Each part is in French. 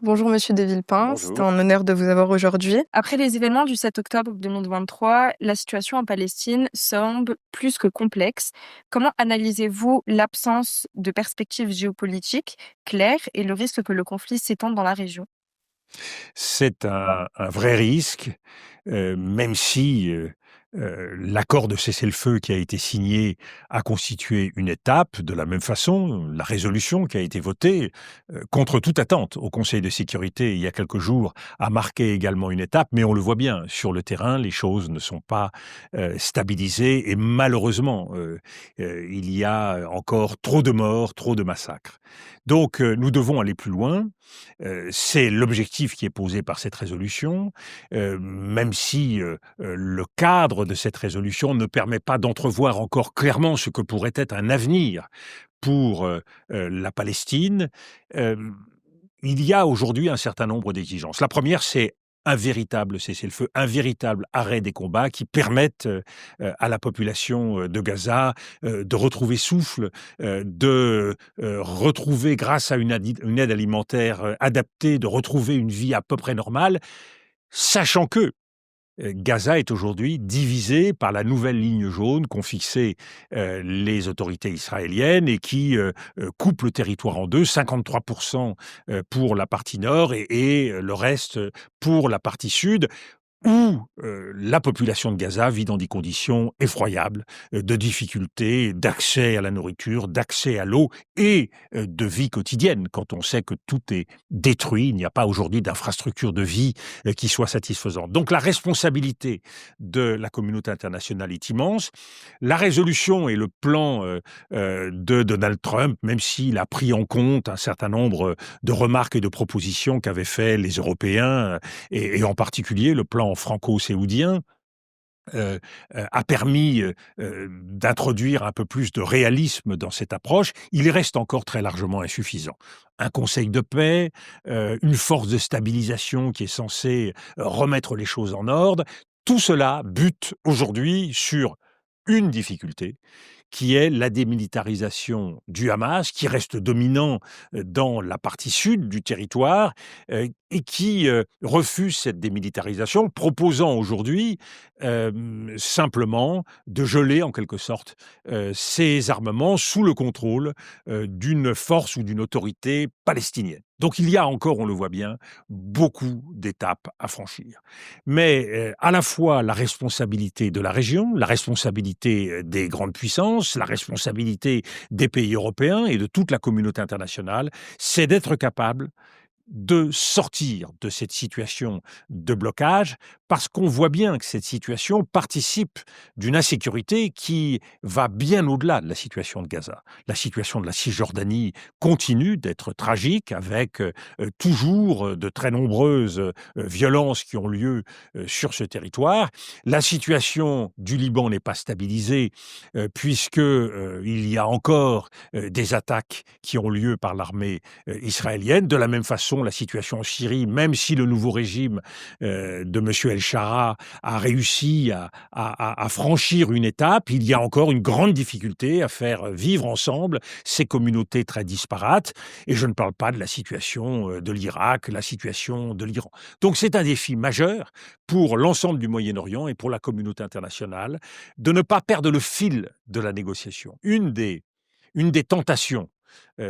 Bonjour Monsieur de Villepin, c'est Bonjour. un honneur de vous avoir aujourd'hui. Après les événements du 7 octobre 2023, la situation en Palestine semble plus que complexe. Comment analysez-vous l'absence de perspectives géopolitiques claires et le risque que le conflit s'étende dans la région? C'est un vrai risque, même si, l'accord de cessez-le-feu qui a été signé a constitué une étape. De la même façon, la résolution qui a été votée, contre toute attente au Conseil de sécurité il y a quelques jours, a marqué également une étape. Mais on le voit bien, sur le terrain, les choses ne sont pas, stabilisées et malheureusement, il y a encore trop de morts, trop de massacres. Donc, nous devons aller plus loin. C'est l'objectif qui est posé par cette résolution, même si, le cadre de cette résolution ne permet pas d'entrevoir encore clairement ce que pourrait être un avenir pour, la Palestine. Hem, il y a aujourd'hui un certain nombre d'exigences. La première, c'est un véritable cessez-le-feu, un véritable arrêt des combats qui permettent, à la population, de Gaza, de retrouver souffle, de retrouver grâce à une aide alimentaire, adaptée, de retrouver une vie à peu près normale, sachant que Gaza est aujourd'hui divisé par la nouvelle ligne jaune qu'ont fixée, les autorités israéliennes et qui, coupe le territoire en 2, 53 pour la partie nord et le reste, pour la partie sud où, la population de Gaza vit dans des conditions effroyables, de difficultés, d'accès à la nourriture, d'accès à l'eau et de vie quotidienne. Quand on sait que tout est détruit, il n'y a pas aujourd'hui d'infrastructure de vie, qui soit satisfaisante. Donc la responsabilité de la communauté internationale est immense. La résolution et le plan, de Donald Trump, même s'il a pris en compte un certain nombre, de remarques et de propositions qu'avaient fait les Européens, et en particulier le plan franco-saoudien, heu a permis, d'introduire un peu plus de réalisme dans cette approche. Il reste encore très largement insuffisant. Un conseil de paix, une force de stabilisation qui est censée, remettre les choses en ordre. Tout cela bute aujourd'hui sur une difficulté, qui est la démilitarisation du Hamas, qui reste dominant, dans la partie sud du territoire, et qui, refuse cette démilitarisation, proposant aujourd'hui, simplement de geler en quelque sorte, ces armements sous le contrôle, d'une force ou d'une autorité palestinienne. Donc il y a encore, on le voit bien, beaucoup d'étapes à franchir. Mais, à la fois la responsabilité de la région, la responsabilité, des grandes puissances, la responsabilité des pays européens et de toute la communauté internationale, c'est d'être capable de sortir de cette situation de blocage, parce qu'on voit bien que cette situation participe d'une insécurité qui va bien au-delà de la situation de Gaza. La situation de la Cisjordanie continue d'être tragique avec, toujours, de très nombreuses, violences qui ont lieu, sur ce territoire. La situation du Liban n'est pas stabilisée, puisque, il y a encore, des attaques qui ont lieu par l'armée, israélienne. De la même façon, la situation en Syrie, même si le nouveau régime, de monsieur El-Shara a réussi à franchir une étape, il y a encore une grande difficulté à faire vivre ensemble ces communautés très disparates. Et je ne parle pas de la situation, de l'Irak, la situation de l'Iran. Donc c'est un défi majeur pour l'ensemble du Moyen-Orient et pour la communauté internationale de ne pas perdre le fil de la négociation. Une des tentations,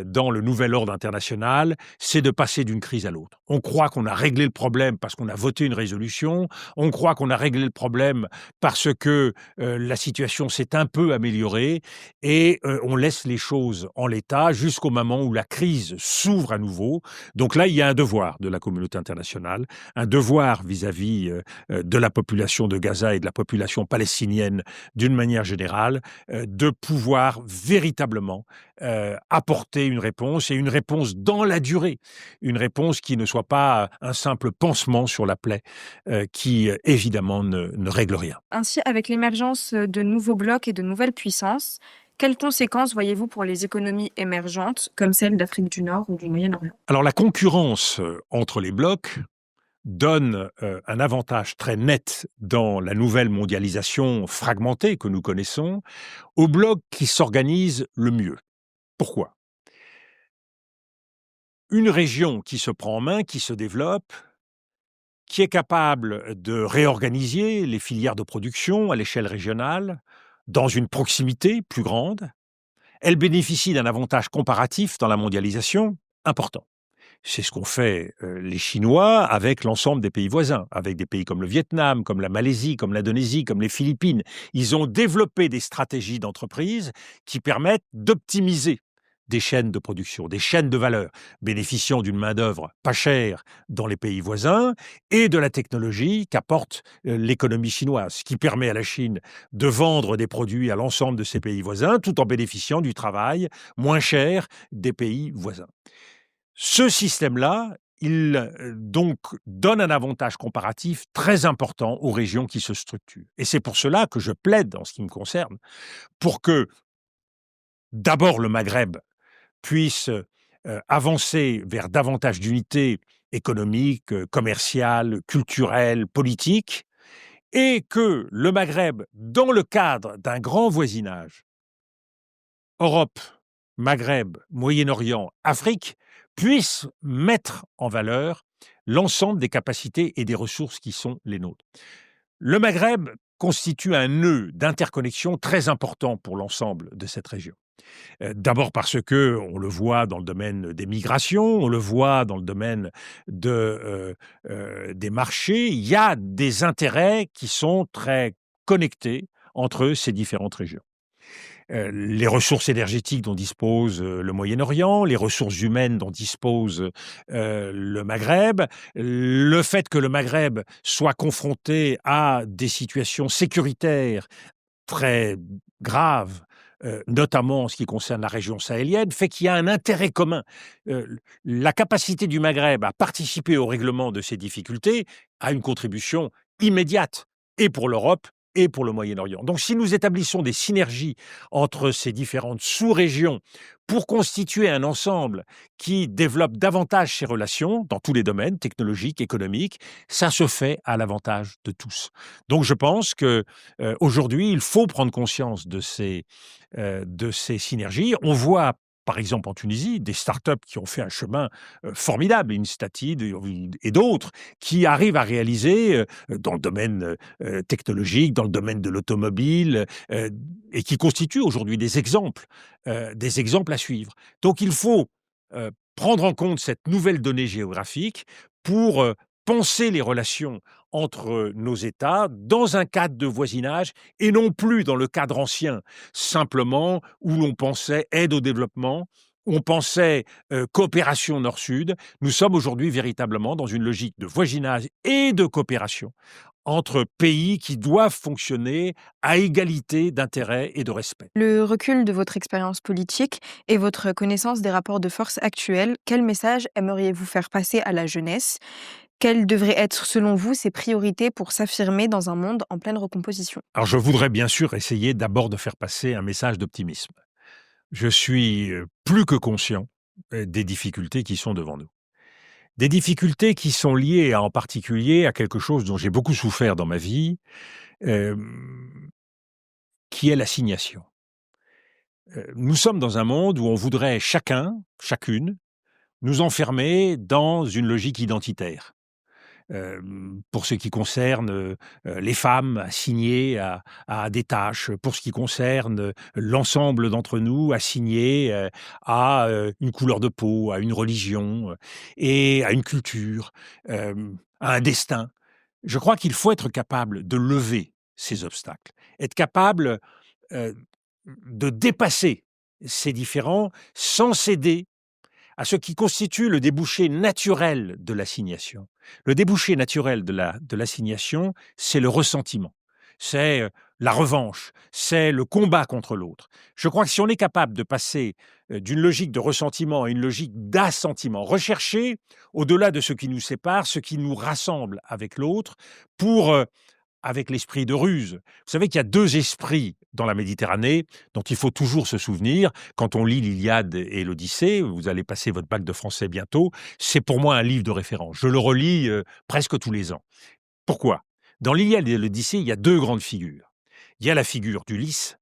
dans le nouvel ordre international, c'est de passer d'une crise à l'autre. On croit qu'on a réglé le problème parce qu'on a voté une résolution, on croit qu'on a réglé le problème parce que, la situation s'est un peu améliorée et on laisse les choses en l'état jusqu'au moment où la crise s'ouvre à nouveau. Donc là, il y a un devoir de la communauté internationale, un devoir vis-à-vis, de la population de Gaza et de la population palestinienne d'une manière générale, de pouvoir véritablement, apporter une réponse et une réponse dans la durée. Une réponse qui ne soit pas un simple pansement sur la plaie, qui évidemment ne règle rien. Ainsi, avec l'émergence de nouveaux blocs et de nouvelles puissances, quelles conséquences voyez-vous pour les économies émergentes comme celle d'Afrique du Nord ou du Moyen-Orient? Alors la concurrence, entre les blocs donne, un avantage très net dans la nouvelle mondialisation fragmentée que nous connaissons, aux blocs qui s'organisent le mieux. Pourquoi? une région qui se prend en main, qui se développe, qui est capable de réorganiser les filières de production à l'échelle régionale, dans une proximité plus grande. Elle bénéficie d'un avantage comparatif dans la mondialisation important. C'est ce qu'ont fait les Chinois avec l'ensemble des pays voisins, avec des pays comme le Vietnam, comme la Malaisie, comme l'Indonésie, comme les Philippines. Ils ont développé des stratégies d'entreprise qui permettent d'optimiser des chaînes de production, des chaînes de valeur, bénéficiant d'une main-d'œuvre pas chère dans les pays voisins et de la technologie qu'apporte l'économie chinoise, ce qui permet à la Chine de vendre des produits à l'ensemble de ses pays voisins tout en bénéficiant du travail moins cher des pays voisins. Ce système-là, il donc donne un avantage comparatif très important aux régions qui se structurent. Et c'est pour cela que je plaide, en ce qui me concerne, pour que d'abord le Maghreb puisse avancer vers davantage d'unité économique, commerciale, culturelle, politique, et que le Maghreb, dans le cadre d'un grand voisinage, Europe, Maghreb, Moyen-Orient, Afrique, puisse mettre en valeur l'ensemble des capacités et des ressources qui sont les nôtres. Le Maghreb constitue un nœud d'interconnexion très important pour l'ensemble de cette région. D'abord parce que on le voit dans le domaine des migrations, on le voit dans le domaine des marchés. Il y a des intérêts qui sont très connectés entre ces différentes régions. Les ressources énergétiques dont dispose le Moyen-Orient, les ressources humaines dont dispose le Maghreb, le fait que le Maghreb soit confronté à des situations sécuritaires très graves, notamment en ce qui concerne la région sahélienne, fait qu'il y a un intérêt commun. La capacité du Maghreb à participer au règlement de ces difficultés a une contribution immédiate, et pour l'Europe, et pour le Moyen-Orient. Donc si nous établissons des synergies entre ces différentes sous-régions pour constituer un ensemble qui développe davantage ces relations dans tous les domaines, technologiques, économiques, ça se fait à l'avantage de tous. Donc je pense qu'aujourd'hui, il faut prendre conscience de ces synergies. On voit par exemple en Tunisie, des startups qui ont fait un chemin formidable, Instatid et d'autres, qui arrivent à réaliser dans le domaine technologique, dans le domaine de l'automobile, et qui constituent aujourd'hui des exemples à suivre. Donc il faut prendre en compte cette nouvelle donnée géographique pour penser les relations entre nos États dans un cadre de voisinage et non plus dans le cadre ancien, simplement où l'on pensait aide au développement, on pensait coopération nord-sud. Nous sommes aujourd'hui véritablement dans une logique de voisinage et de coopération entre pays qui doivent fonctionner à égalité d'intérêt et de respect. Le recul de votre expérience politique et votre connaissance des rapports de force actuels, quel message aimeriez-vous faire passer à la jeunesse ? Quelles devraient être, selon vous, ses priorités pour s'affirmer dans un monde en pleine recomposition ? Alors je voudrais bien sûr essayer d'abord de faire passer un message d'optimisme. Je suis plus que conscient des difficultés qui sont devant nous. Des difficultés qui sont liées en particulier à quelque chose dont j'ai beaucoup souffert dans ma vie, qui est l'assignation. Nous sommes dans un monde où on voudrait chacune, nous enfermer dans une logique identitaire. Pour ce qui concerne les femmes assignées à des tâches, pour ce qui concerne l'ensemble d'entre nous assignés à une couleur de peau, à une religion et à une culture, à un destin. Je crois qu'il faut être capable de lever ces obstacles, être capable de dépasser ces différends sans céder à ce qui constitue le débouché naturel de l'assignation. Le débouché naturel de l'assignation, c'est le ressentiment, c'est la revanche, c'est le combat contre l'autre. Je crois que si on est capable de passer d'une logique de ressentiment à une logique d'assentiment, rechercher au-delà de ce qui nous sépare, ce qui nous rassemble avec l'autre, pour avec l'esprit de ruse. Vous savez qu'il y a deux esprits dans la Méditerranée dont il faut toujours se souvenir. Quand on lit l'Iliade et l'Odyssée, vous allez passer votre bac de français bientôt, c'est pour moi un livre de référence. Je le relis presque tous les ans. Pourquoi ? Dans l'Iliade et l'Odyssée, il y a deux grandes figures. Il y a la figure d'Ulysse,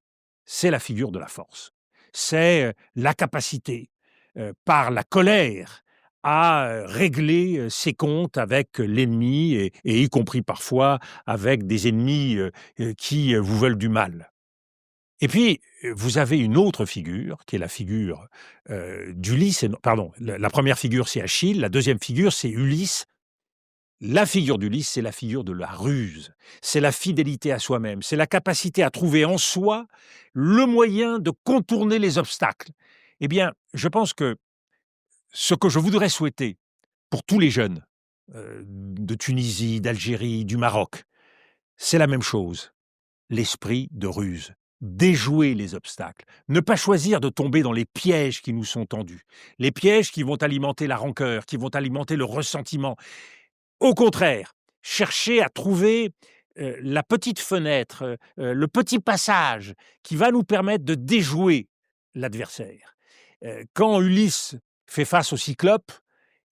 c'est la figure de la force. C'est la capacité, par la colère, à régler ses comptes avec l'ennemi, et y compris parfois avec des ennemis qui vous veulent du mal. Et puis, vous avez une autre figure, qui est la figure d'Ulysse. Pardon, la première figure, c'est Achille, la deuxième figure, c'est Ulysse. La figure d'Ulysse, c'est la figure de la ruse, c'est la fidélité à soi-même, c'est la capacité à trouver en soi le moyen de contourner les obstacles. Eh bien, je pense que ce que je voudrais souhaiter pour tous les jeunes de Tunisie, d'Algérie, du Maroc, c'est la même chose, l'esprit de ruse. Déjouer les obstacles, ne pas choisir de tomber dans les pièges qui nous sont tendus, les pièges qui vont alimenter la rancœur, qui vont alimenter le ressentiment. Au contraire, chercher à trouver la petite fenêtre, le petit passage qui va nous permettre de déjouer l'adversaire. Quand Ulysse fait face au Cyclope,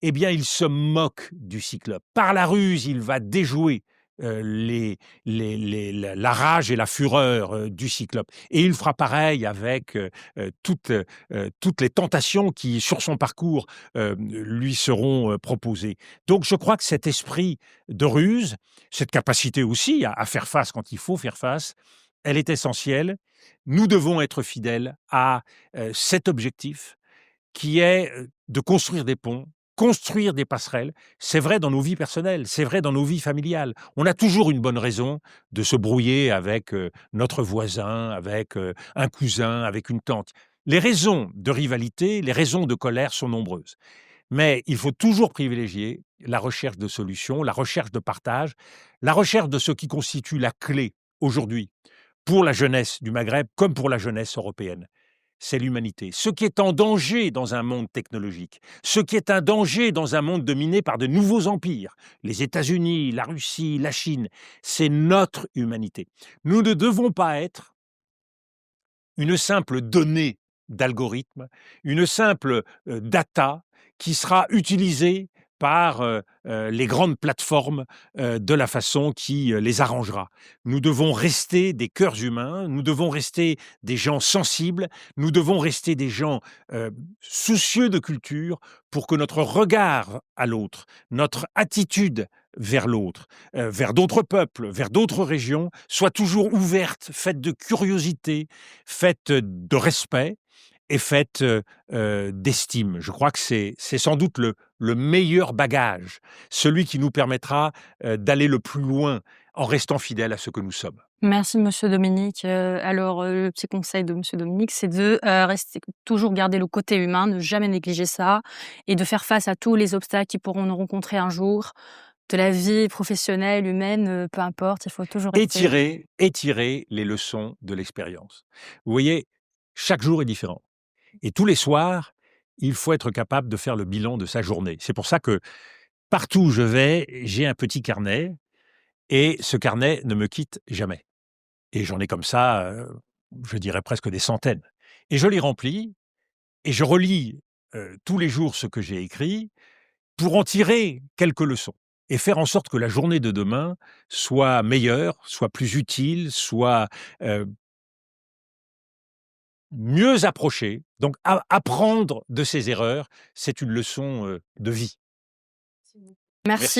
eh bien, il se moque du Cyclope. Par la ruse, il va déjouer la rage et la fureur du Cyclope. Et il fera pareil avec toutes les tentations qui, sur son parcours, lui seront proposées. Donc, je crois que cet esprit de ruse, cette capacité aussi à faire face quand il faut faire face, elle est essentielle. Nous devons être fidèles à cet objectif qui est de construire des ponts, construire des passerelles. C'est vrai dans nos vies personnelles, c'est vrai dans nos vies familiales. On a toujours une bonne raison de se brouiller avec notre voisin, avec un cousin, avec une tante. Les raisons de rivalité, les raisons de colère sont nombreuses. Mais il faut toujours privilégier la recherche de solutions, la recherche de partage, la recherche de ce qui constitue la clé aujourd'hui pour la jeunesse du Maghreb comme pour la jeunesse européenne. C'est l'humanité. Ce qui est en danger dans un monde technologique, ce qui est un danger dans un monde dominé par de nouveaux empires, les États-Unis, la Russie, la Chine, c'est notre humanité. Nous ne devons pas être une simple donnée d'algorithme, une simple data qui sera utilisée par les grandes plateformes de la façon qui les arrangera. Nous devons rester des cœurs humains, nous devons rester des gens sensibles, nous devons rester des gens soucieux de culture pour que notre regard à l'autre, notre attitude vers l'autre, vers d'autres peuples, vers d'autres régions, soit toujours ouverte, faite de curiosité, faite de respect et faite d'estime. Je crois que c'est sans doute le meilleur bagage, celui qui nous permettra d'aller le plus loin en restant fidèles à ce que nous sommes. Merci Monsieur Dominique. Alors, le petit conseil de Monsieur Dominique, c'est de rester, toujours garder le côté humain, ne jamais négliger ça, et de faire face à tous les obstacles qui pourront nous rencontrer un jour, de la vie professionnelle, humaine, peu importe, il faut toujours rester. Étirer les leçons de l'expérience. Vous voyez, chaque jour est différent. Et tous les soirs, il faut être capable de faire le bilan de sa journée. C'est pour ça que partout où je vais, j'ai un petit carnet et ce carnet ne me quitte jamais. Et j'en ai comme ça, je dirais presque des centaines. Et je les remplis et je relis tous les jours ce que j'ai écrit pour en tirer quelques leçons et faire en sorte que la journée de demain soit meilleure, soit plus utile, soit mieux approcher. Donc, apprendre de ses erreurs, c'est une leçon de vie. Merci. Merci.